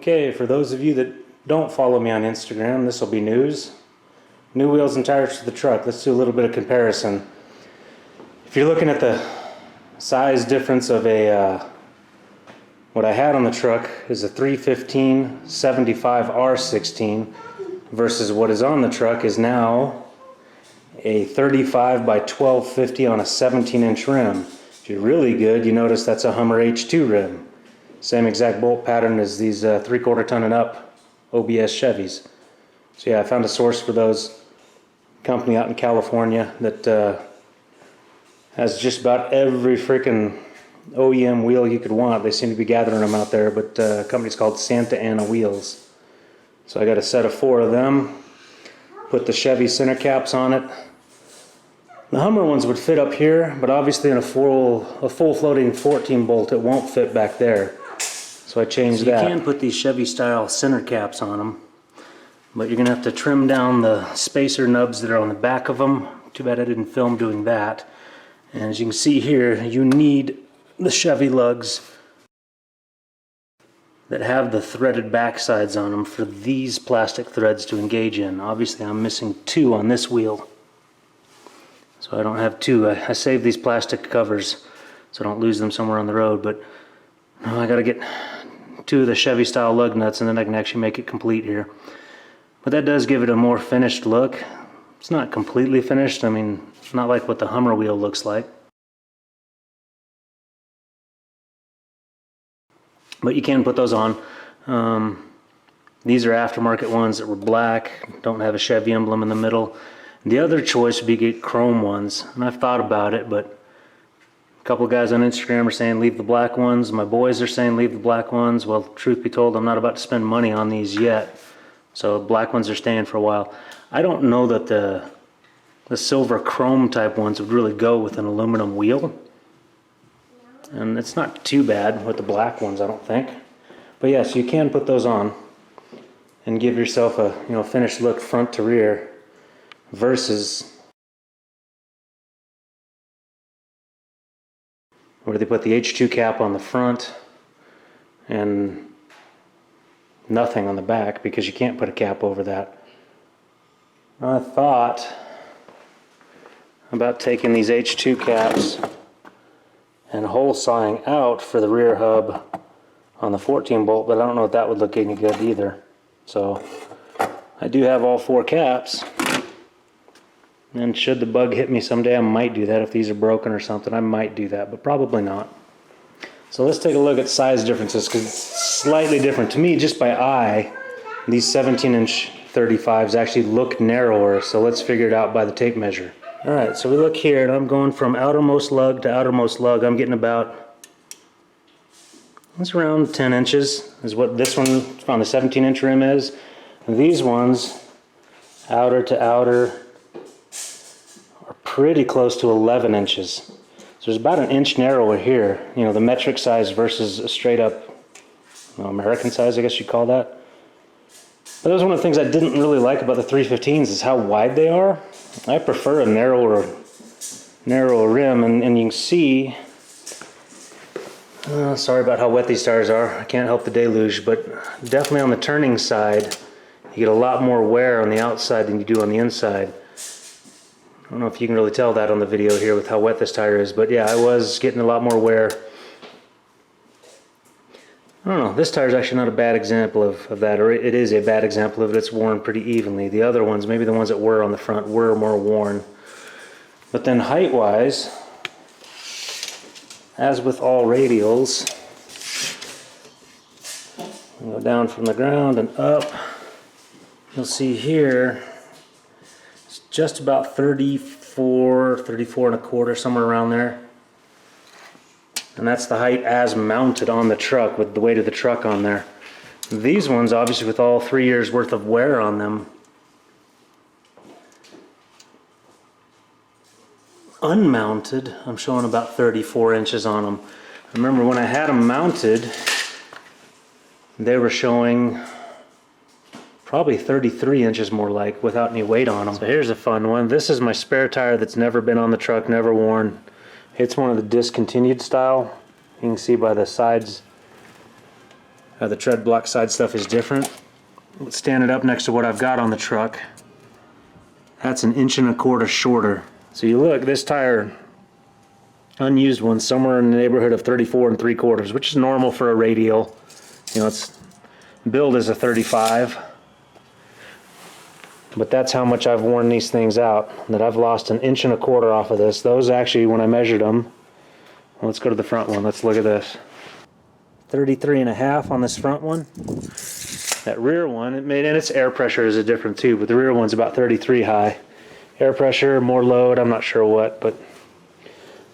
Okay, for those of you that don't follow me on Instagram, this will be news. New wheels and tires for the truck. Let's do a little bit of comparison. If you're looking at the size difference of what I had on the truck is a 315 75 R16 versus what is on the truck is now a 35 by 1250 on a 17-inch rim. If you're really good, you notice that's a Hummer H2 rim. Same exact bolt pattern as these 3/4 ton and up OBS Chevys. So yeah, I found a source for those. Company out in California that has just about every freaking OEM wheel you could want. They seem to be gathering them out there, but the company's called Santa Ana Wheels. So I got a set of 4 of them. Put the Chevy center caps on it. The Hummer ones would fit up here, but obviously in a full floating 14 bolt it won't fit back there. So I changed that. You can put these Chevy style center caps on them, but you're going to have to trim down the spacer nubs that are on the back of them. Too bad I didn't film doing that. And as you can see here, you need the Chevy lugs that have the threaded back sides on them for these plastic threads to engage in. Obviously I'm missing 2 on this wheel, so I don't have 2. I saved these plastic covers so I don't lose them somewhere on the road, but I got to get 2 of the Chevy style lug nuts and then I can actually make it complete here. But that does give it a more finished look. It's not completely finished. I mean, it's not like what the Hummer wheel looks like. But you can put those on. These are aftermarket ones that were black, don't have a Chevy emblem in the middle. The other choice would be get chrome ones, and I've thought about it, but a couple of guys on Instagram are saying leave the black ones. My boys are saying leave the black ones. Well, truth be told, I'm not about to spend money on these yet. So black ones are staying for a while. I don't know that the silver chrome type ones would really go with an aluminum wheel. And it's not too bad with the black ones, I don't think. But yeah, so you can put those on and give yourself a finished look front to rear versus where they put the H2 cap on the front and nothing on the back because you can't put a cap over that. I thought about taking these H2 caps and hole sawing out for the rear hub on the 14 bolt, but I don't know if that would look any good either. So I do have all 4 caps, and should the bug hit me someday I might do that. If these are broken or something I might do that, but probably not. So let's take a look at size differences because it's slightly different. To me, just by eye, these 17-inch 35s actually look narrower, so let's figure it out by the tape measure. Alright, so we look here and I'm going from outermost lug to outermost lug. I'm getting about, it's around 10 inches is what this one on the 17-inch rim is. And these ones, outer to outer, are pretty close to 11 inches. So there's about an inch narrower here, the metric size versus a straight up American size, I guess you'd call that. But that was one of the things I didn't really like about the 315s is how wide they are. I prefer a narrower rim, and you can see, sorry about how wet these tires are, I can't help the deluge, but definitely on the turning side, you get a lot more wear on the outside than you do on the inside. I don't know if you can really tell that on the video here with how wet this tire is, but yeah, I was getting a lot more wear. I don't know, this tire is actually not a bad example of that, or it is a bad example of it. It's worn pretty evenly. The other ones, maybe the ones that were on the front, were more worn. But then height-wise, as with all radials, go down from the ground and up. You'll see here, it's just about 34 and a quarter, somewhere around there. And that's the height as mounted on the truck with the weight of the truck on there. These ones, obviously with all 3 years worth of wear on them, unmounted, I'm showing about 34 inches on them. I remember when I had them mounted, they were showing probably 33 inches more like without any weight on them. So here's a fun one. This is my spare tire that's never been on the truck, never worn. It's one of the discontinued style. You can see by the sides The tread block side stuff is different. Let's stand it up next to what I've got on the truck. That's 1.25 inches shorter. So you look, this tire, unused one, somewhere in the neighborhood of 34 3/4, which is normal for a radial. You know, it's billed as a 35. But that's how much I've worn these things out, that I've lost 1.25 inches off of this. Those actually, when I measured them, well, let's go to the front one. Let's look at this. 33.5 on this front one. That rear one, and its air pressure is different too, but the rear one's about 33 high. Air pressure, more load, I'm not sure what, but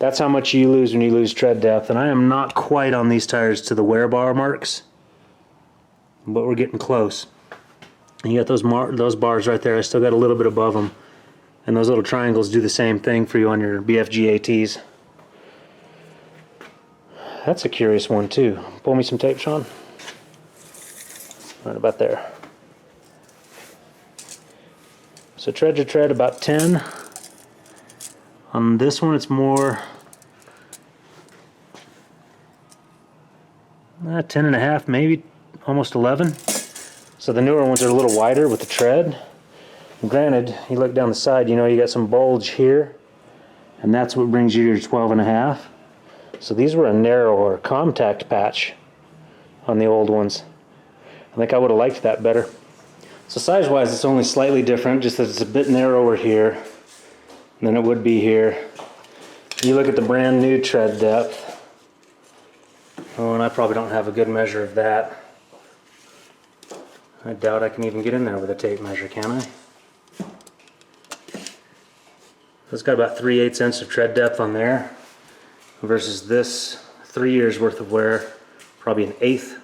that's how much you lose when you lose tread depth. And I am not quite on these tires to the wear bar marks, but we're getting close. And you got those bars right there. I still got a little bit above them. And those little triangles do the same thing for you on your BFG ATs. That's a curious one too. Pull me some tape, Sean. Right about there. So tread to tread about 10. On this one it's more 10.5, maybe almost 11. So the newer ones are a little wider with the tread. Granted, you look down the side, you know you got some bulge here, and that's what brings you to your 12.5. So these were a narrower contact patch on the old ones. I think I would have liked that better. So size-wise, it's only slightly different, just that it's a bit narrower here than it would be here. You look at the brand new tread depth. Oh, and I probably don't have a good measure of that. I doubt I can even get in there with a tape measure, can I? It's got about 3/8 inches of tread depth on there, versus this 3 years worth of wear, probably 1/8.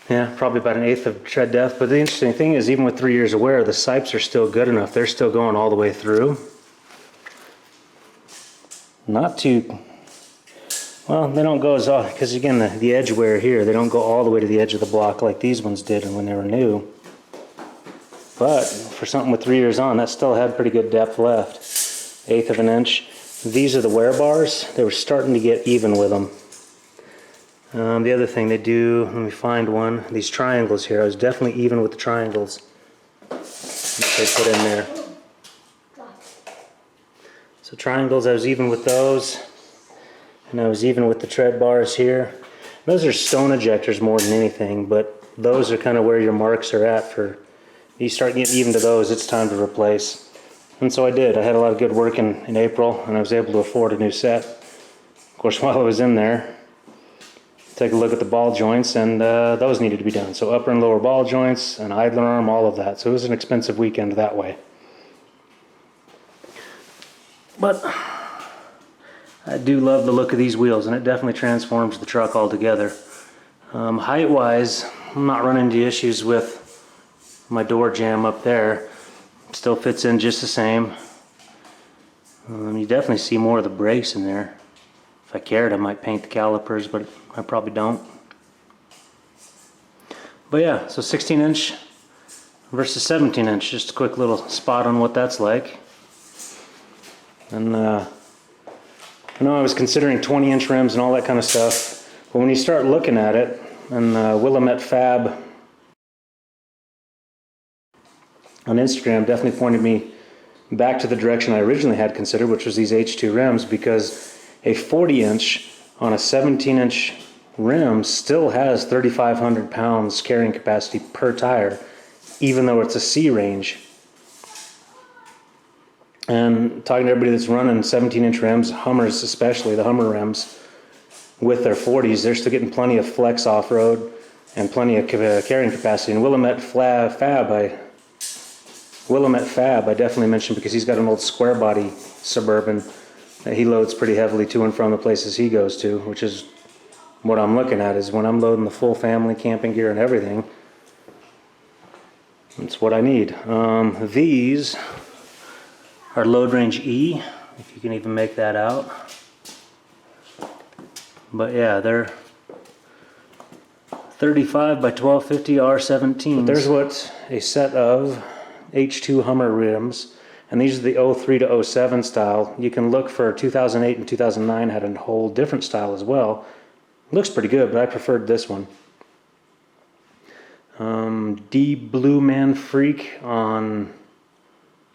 Yeah, probably about 1/8 of tread depth. But the interesting thing is, even with 3 years of wear, the sipes are still good enough. They're still going all the way through. Not too, well, they don't go as, because again, the edge wear here, they don't go all the way to the edge of the block like these ones did when they were new. But for something with 3 years on, that still had pretty good depth left. 1/8 of an inch. These are the wear bars. They were starting to get even with them. The other thing they do, let me find one, these triangles here, I was definitely even with the triangles that they put in there. So triangles, I was even with those, and I was even with the tread bars here. Those are stone ejectors more than anything, but those are kind of where your marks are at. For you start getting even to those, it's time to replace. And so I did. I had a lot of good work in April, and I was able to afford a new set. Of course, while I was in there, take a look at the ball joints, and those needed to be done. So upper and lower ball joints, an idler arm, all of that. So it was an expensive weekend that way. But I do love the look of these wheels, and it definitely transforms the truck altogether. Height-wise, I'm not running into issues with my door jamb up there. Still fits in just the same. You definitely see more of the brakes in there. If I cared, I might paint the calipers, but I probably don't. But yeah, so 16 inch versus 17 inch. Just a quick little spot on what that's like. And I know I was considering 20-inch rims and all that kind of stuff, but when you start looking at it, and Willamette Fab on Instagram definitely pointed me back to the direction I originally had considered, which was these H2 rims, because a 40-inch on a 17-inch rim still has 3,500 pounds carrying capacity per tire, even though it's a C range. And talking to everybody that's running 17-inch rims, Hummers especially, the Hummer rims, with their 40s, they're still getting plenty of flex off-road and plenty of carrying capacity. And Willamette Fab, I definitely mentioned, because he's got an old square body Suburban that he loads pretty heavily to and from the places he goes to, which is what I'm looking at. Is when I'm loading the full family camping gear and everything, that's what I need. These are load range E, if you can even make that out. But yeah, they're 35 by 1250 R17. But there's what a set of H2 Hummer rims, and these are the 03 to 07 style. You can look for 2008 and 2009 had a whole different style as well, Looks pretty good, but I preferred this one. D Blue Man Freak on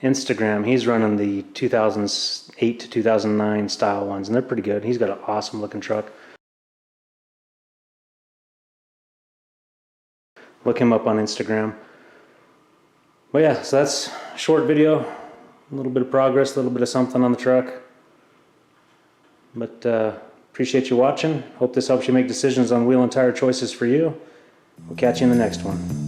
Instagram. He's running the 2008 to 2009 style ones, and they're pretty good. He's got an awesome looking truck. Look him up on Instagram. But yeah, so that's a short video. A little bit of progress, a little bit of something on the truck. But appreciate you watching. Hope this helps you make decisions on wheel and tire choices for you. We'll catch you in the next one.